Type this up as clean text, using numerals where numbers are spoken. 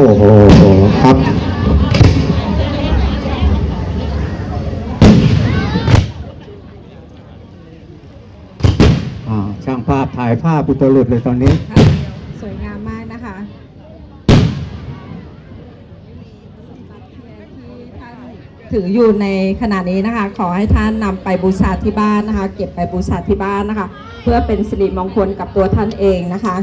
อ้โหครับช่างภาพถ่ายภาพอุตลุดเลยตอนนี้สวยงามมากนะคะถืออยู่ในขณะนี้นะคะขอให้ท่านนำไปบูชาที่บ้านนะคะเก็บไปบูชาที่บ้านนะคะเพื่อเป็นสิริมงคลกับตัวท่านเองนะคะ